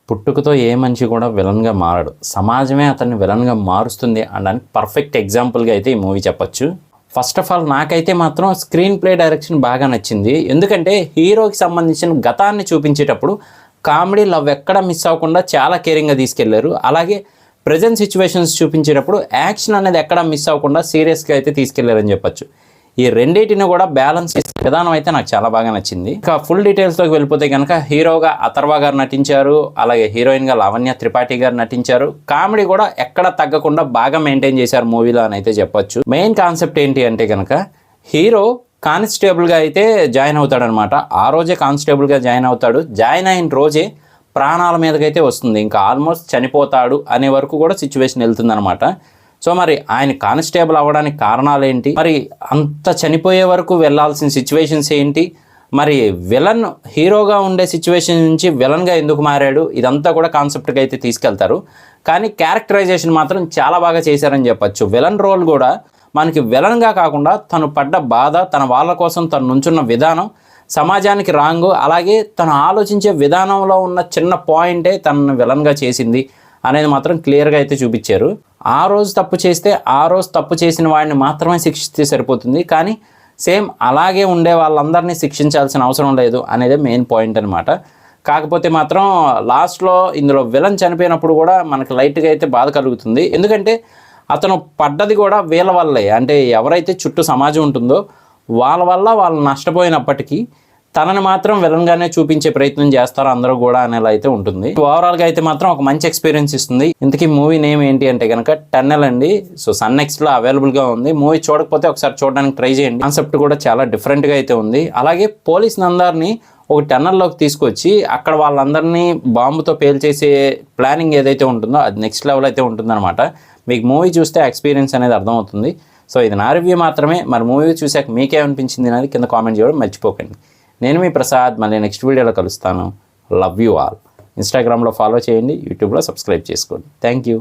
పుట్టుకతో ఏ మనిషి కూడా విలన్గా మారడు, సమాజమే అతన్ని విలన్గా మారుస్తుంది అనడానికి పర్ఫెక్ట్ ఎగ్జాంపుల్గా అయితే ఈ మూవీ చెప్పొచ్చు. ఫస్ట్ ఆఫ్ ఆల్ నాకైతే మాత్రం స్క్రీన్ ప్లే డైరెక్షన్ బాగా నచ్చింది. ఎందుకంటే హీరోకి సంబంధించిన గతాన్ని చూపించేటప్పుడు కామెడీ లవ్ ఎక్కడ మిస్ అవ్వకుండా చాలా కేరింగ్గా తీసుకెళ్లారు. అలాగే ప్రజెంట్ సిచ్యువేషన్స్ చూపించేటప్పుడు యాక్షన్ అనేది ఎక్కడ మిస్ అవ్వకుండా సీరియస్గా అయితే తీసుకెళ్లారని చెప్పొచ్చు. ఈ రెండింటిని కూడా బ్యాలెన్స్ చేసే విధానం అయితే నాకు చాలా బాగా నచ్చింది. ఇక ఫుల్ డీటెయిల్స్లోకి వెళ్ళిపోతే కనుక హీరోగా అథర్వ గారు నటించారు, అలాగే హీరోయిన్గా లావణ్య త్రిపాఠి గారు నటించారు. కామెడీ కూడా ఎక్కడ తగ్గకుండా బాగా మెయింటైన్ చేశారు మూవీలో అని అయితే చెప్పొచ్చు. మెయిన్ కాన్సెప్ట్ ఏంటి అంటే కనుక హీరో కానిస్టేబుల్గా అయితే జాయిన్ అవుతాడనమాట. ఆ రోజే కానిస్టేబుల్గా జాయిన్ అవుతాడు. జాయిన్ అయిన రోజే ప్రాణాల మీదకైతే వస్తుంది, ఇంకా ఆల్మోస్ట్ చనిపోతాడు అనే వరకు కూడా సిచ్యువేషన్ వెళ్తుందనమాట. సో మరి ఆయన కానిస్టేబుల్ అవ్వడానికి కారణాలు ఏంటి, మరి అంత చనిపోయే వరకు వెళ్ళాల్సిన సిచ్యువేషన్స్ ఏంటి, మరి విలన్ హీరోగా ఉండే సిచ్యువేషన్ నుంచి విలన్గా ఎందుకు మారాడు, ఇదంతా కూడా కాన్సెప్ట్గా అయితే తీసుకెళ్తారు. కానీ క్యారెక్టరైజేషన్ మాత్రం చాలా బాగా చేశారని చెప్పచ్చు. విలన్ రోల్ కూడా మనకి విలన్గా కాకుండా తను పడ్డ బాధ, తన వాళ్ళ కోసం తను నుంచున్న విధానం, సమాజానికి రాంగు, అలాగే తను ఆలోచించే విధానంలో ఉన్న చిన్న పాయింటే తనను విలన్గా చేసింది అనేది మాత్రం క్లియర్గా అయితే చూపించారు. ఆ రోజు తప్పు చేస్తే ఆ రోజు తప్పు చేసిన వాడిని మాత్రమే శిక్షిస్తే సరిపోతుంది, కానీ సేమ్ అలాగే ఉండే వాళ్ళందరినీ శిక్షించాల్సిన అవసరం లేదు అనేది మెయిన్ పాయింట్ అనమాట. కాకపోతే మాత్రం లాస్ట్లో ఇందులో విలన్ చనిపోయినప్పుడు కూడా మనకు లైట్గా అయితే బాధ కలుగుతుంది. ఎందుకంటే అతను పడ్డది కూడా వీళ్ళ వల్లే, అంటే ఎవరైతే చుట్టూ సమాజం ఉంటుందో వాళ్ళ వల్ల వాళ్ళు నష్టపోయినప్పటికీ తనని మాత్రం విలన్గానే చూపించే ప్రయత్నం చేస్తారు అందరూ కూడా అనేలా అయితే ఉంటుంది. ఓవరాల్గా అయితే మాత్రం ఒక మంచి ఎక్స్పీరియన్స్ ఇస్తుంది. ఇంతకీ మూవీ నేమ్ ఏంటి అంటే కనుక టన్నెల్ అండి. సో సన్ నెక్స్ట్లో అవైలబుల్గా ఉంది. మూవీ చూడకపోతే ఒకసారి చూడడానికి ట్రై చేయండి. కాన్సెప్ట్ కూడా చాలా డిఫరెంట్గా అయితే ఉంది. అలాగే పోలీసులందరినీ ఒక టన్నెల్లోకి తీసుకొచ్చి అక్కడ వాళ్ళందరినీ బాంబుతో పేల్చేసే ప్లానింగ్ ఏదైతే ఉంటుందో అది నెక్స్ట్ లెవెల్ అయితే ఉంటుందన్నమాట. మీకు మూవీ చూస్తే ఎక్స్పీరియన్స్ అనేది అర్థమవుతుంది. సో ఇది నా రివ్యూ మాత్రమే. మరి మూవీ చూసాక మీకేమనిపించింది అనేది కింద కామెంట్ చేయడం మర్చిపోకండి. నేను మీ ప్రసాద్, మళ్ళీ నెక్స్ట్ వీడియోలో కలుస్తాను. Love you all. ఇన్స్టాగ్రామ్లో ఫాలో చేయండి, యూట్యూబ్లో సబ్స్క్రైబ్ చేసుకోండి. Thank you.